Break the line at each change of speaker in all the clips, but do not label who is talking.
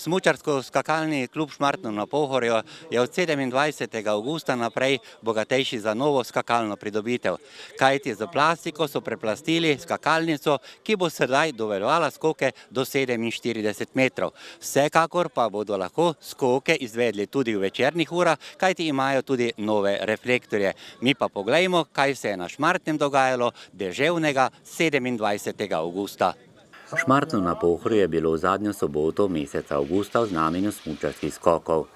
Smučarsko-skakalni klub Šmartno na Pohorju je od 27. avgusta naprej bogatejši za novo skakalno pridobitev. Kajti z plastiko so preplastili skakalnico, ki bo sedaj dovoljevala skoke do 47 metrov. Vsekakor pa bodo lahko skoke izvedli tudi v večernih urah, kajti imajo tudi nove reflektorje. Mi pa poglejmo, kaj se je na Šmartnem dogajalo deževnega 27. avgusta. Šmartno na Pohorju je bilo v zadnjo soboto meseca avgusta v znamenju smučarskih skokov.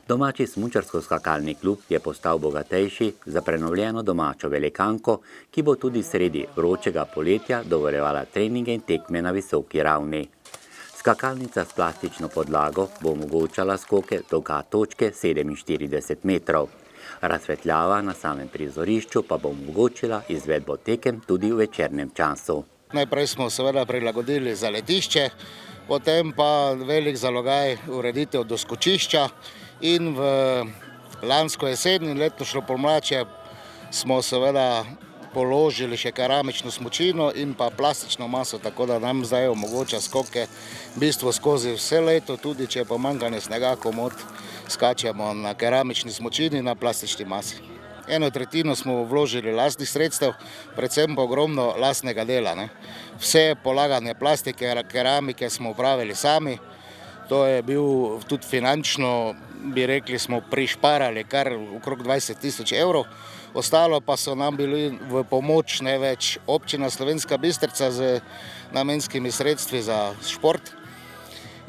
Domači smučarsko-skakalni klub je postal bogatejši za prenovljeno domačo velikanko, ki bo tudi sredi vročega poletja dovoljevala treninge in tekme na visoki ravni. Skakalnica s plastično podlago bo omogočala skoke do točke 47 metrov. Razsvetljava na samem prizorišču pa bo omogočila izvedbo tekem tudi v večernem času.
Najprej smo seveda prilagodili zaletišče, potem pa velik zalogaj ureditev doskočišča in v lansko jesen in letošnjo pomlad smo seveda položili še keramično smučino in pa plastično maso, tako da nam zdaj omogoča skoke v bistvu skozi vse leto, tudi če je pomanjkanje snega, komot skačemo na keramični smučini na plastični masi. 1/3 smo vložili lastnih sredstev, predvsem pa ogromno lastnega dela. Vse polaganje plastike, keramike smo upravili sami, to je bil tudi finančno, bi rekli, smo prišparali kar okrog 20 000 evrov, ostalo pa so nam bili v pomoč največ občina Slovenska Bistrica z namenskimi sredstvi za šport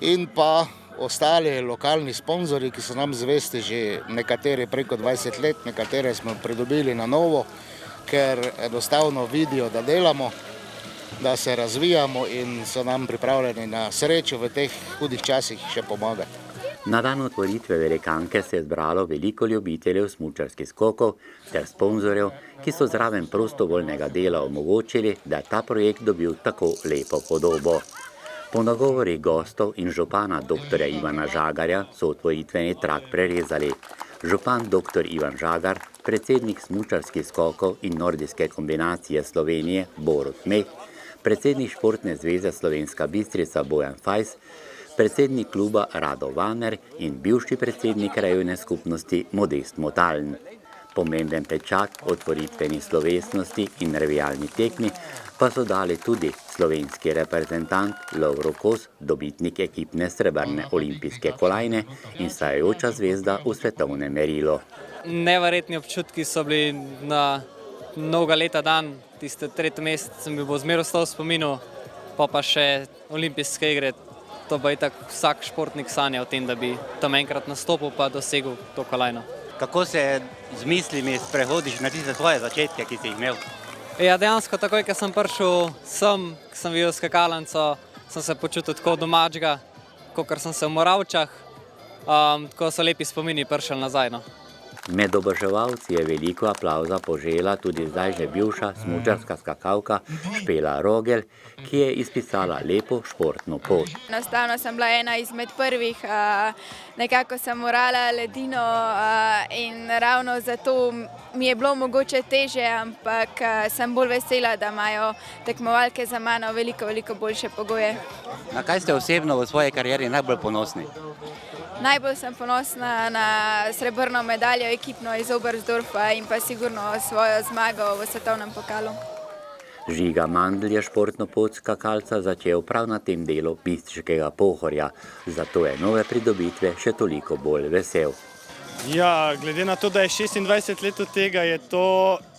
in pa ostali lokalni sponzorji, ki so nam zvesti že nekateri preko 20 let, nekatere smo pridobili na novo, ker enostavno vidijo, da delamo, da se razvijamo in so nam pripravljeni na srečo v teh hudih časih še pomagati.
Na dan otvoritve velikanke se je zbralo veliko ljubiteljev smučarskih skokov ter sponzorjev, ki so zraven prostovoljnega dela omogočili, da je ta projekt dobil tako lepo podobo. Po nagovorih gostov in župana dr. Ivana Žagarja so otvoritveni trak prerezali. Župan dr. Ivan Žagar, predsednik smučarskih skokov in nordijske kombinacije Slovenije Borut Meh, predsednik Športne zveze Slovenska Bistrica Bojan Fajs, predsednik kluba Rado Vaner in bivši predsednik krajevne skupnosti Modest Motaln. Pomemben pečat otvoritveni slovesnosti in revijalni tekmi pa so dali tudi slovenski reprezentant Lovro Kos, dobitnik ekipne srebrne olimpijske kolajne in vstajajoča zvezda v svetovnem merilu.
Neverjetni občutki so bili na mnoga leta dan, tiste 3. mesec sem bo zmeraj ostal v spominu, pa še olimpijske igre. To pa itak vsak športnik sanja o tem, da bi tam enkrat nastopil pa dosegel to kolajno.
Kako se z mislimi sprehodiš na tiste tvoje začetke, ki si jih imel?
Ja, dejansko takoj, ko sem prišel sem, ko sem videl skakalnico, sem se počutil tako domačega, kakor sem se v Moravčah, tako so lepi spomini prišli nazaj.
Med oboževalci je veliko aplavza požela tudi zdaj že bivša smučarska skakalka Špela Rogel, ki je izpisala lepo športno pot.
Enostavno sem bila ena izmed prvih, nekako sem morala ledino in ravno zato mi je bilo mogoče teže, ampak sem bolj vesela, da imajo tekmovalke za mano veliko boljše pogoje.
Na kaj ste osebno v svoji karieri najbolj ponosni?
Najbolj sem ponosna na srebrno medaljo ekipno iz Oberstdorfa in pa sigurno svojo zmago v svetovnem pokalu.
Žiga Mandl je športno pot skakalca začel prav na tem delu Bistriškega Pohorja, zato je nove pridobitve še toliko bolj vesel.
Ja, glede na to, da je 26 let od tega,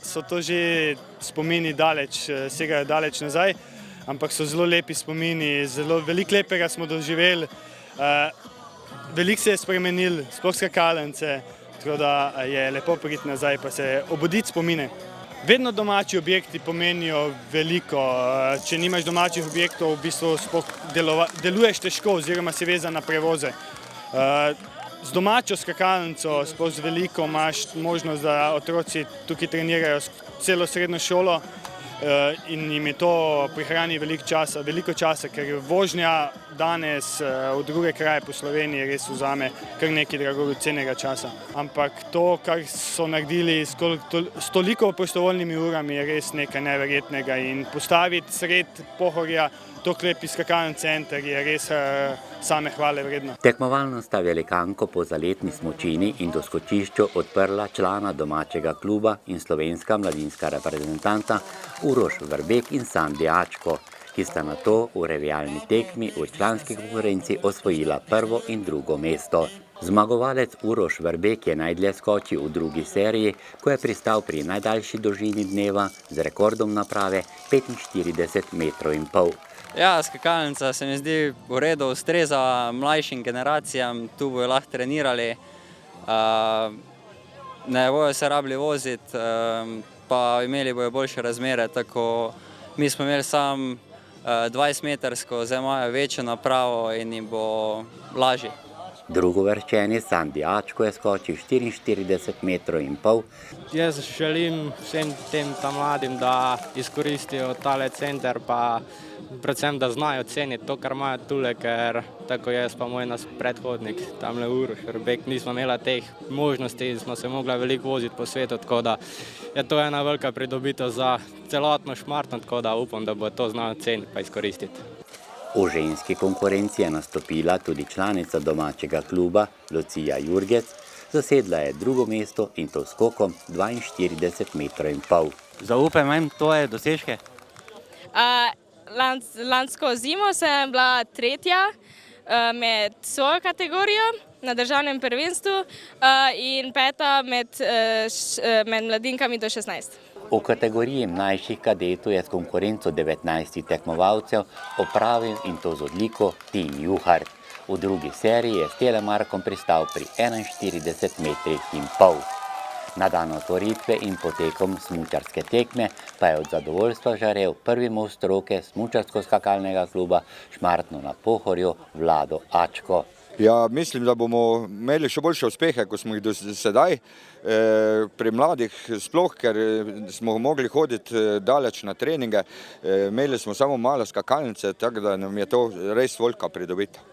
so to že spomini daleč, segajo daleč nazaj, ampak so zelo lepi spomini, zelo veliko lepega smo doživeli. Veliko se je spremenil, sploh skakalnice, tako da je lepo priti nazaj pa se obuditi spomine. Vedno domači objekti pomenijo veliko. Če nimaš domačih objektov, v bistvu deluješ težko oziroma si vezan na prevoze. Z domačo skakalnico, sploh z veliko, imaš možnost, da otroci tukaj trenirajo celo srednjo šolo in jim je to prihrani veliko časa, ker vožnja danes v druge kraje po Sloveniji res vzame kar nekaj dragocenega časa. Ampak to, kar so naredili s toliko prostovoljnimi urami, je res nekaj neverjetnega in postaviti sred Pohorja tako lepi skakalni center je res same hvale vredno.
Tekmovalno sta velikanko po zaletni smučini in doskočišču odprla člana domačega kluba in slovenska mladinska reprezentanta Uroš Verbek in Sandi Ačko, ki sta nato v revijalni tekmi v članski konkurenci osvojila prvo in drugo mesto. Zmagovalec Uroš Verbek je najdlje skočil v drugi seriji, ko je pristal pri najdaljši dolžini dneva z rekordom naprave 45,5 metrov.
Ja, skakalnica se mi zdi v redu, ustreza mlajšim generacijam, tu bojo lahko trenirali, ne bojo se rabili voziti, pa imeli bojo boljše razmere, tako mi smo imeli sam 20-metrsko, zdaj imajo večjo napravo in jim bo lažje.
Drugovrščeni Sandi Ačko je skočil 44,5 metrov.
Jaz želim vsem tem mladim, da izkoristijo tale center, pa predvsem, da znajo ceniti to, kar imajo tule, ker tako jaz pa moj predhodnik, tamle Uroš Verbek, nismo imeli teh možnosti, smo se mogli veliko voziti po svetu, tako da je to ena velika pridobitev za celotno Šmartno, tako da upam, da bo to znalo ceniti pa izkoristiti.
V ženski konkurenci je nastopila tudi članica domačega kluba Lucija Jurgec, zasedla je drugo mesto in to skokom 42,5 metrov. Zaupaj manj tvoje dosežke?
Lansko zimo sem bila tretja med svojo kategorijo na državnem prvenstvu in peta med mladinkami do 16.
V kategoriji mlajših kadetov je s konkurenco 19 tekmovalcev opravil in to z odliko Tim Juhar. V drugi seriji je s telemarkom pristal pri 41,5 metrov. Na dan otvoritve in potekom smučarske tekme pa je od zadovoljstva žarel prvi mož stroke smučarsko-skakalnega kluba Šmartno na Pohorju Vlado Ačko.
Ja, mislim, da bomo imeli še boljše uspehe, kot smo jih do sedaj. Pri mladih sploh, ker smo mogli hoditi daleč na treninge, imeli smo samo malo skakalnice, tako da nam je to res velika pridobitev.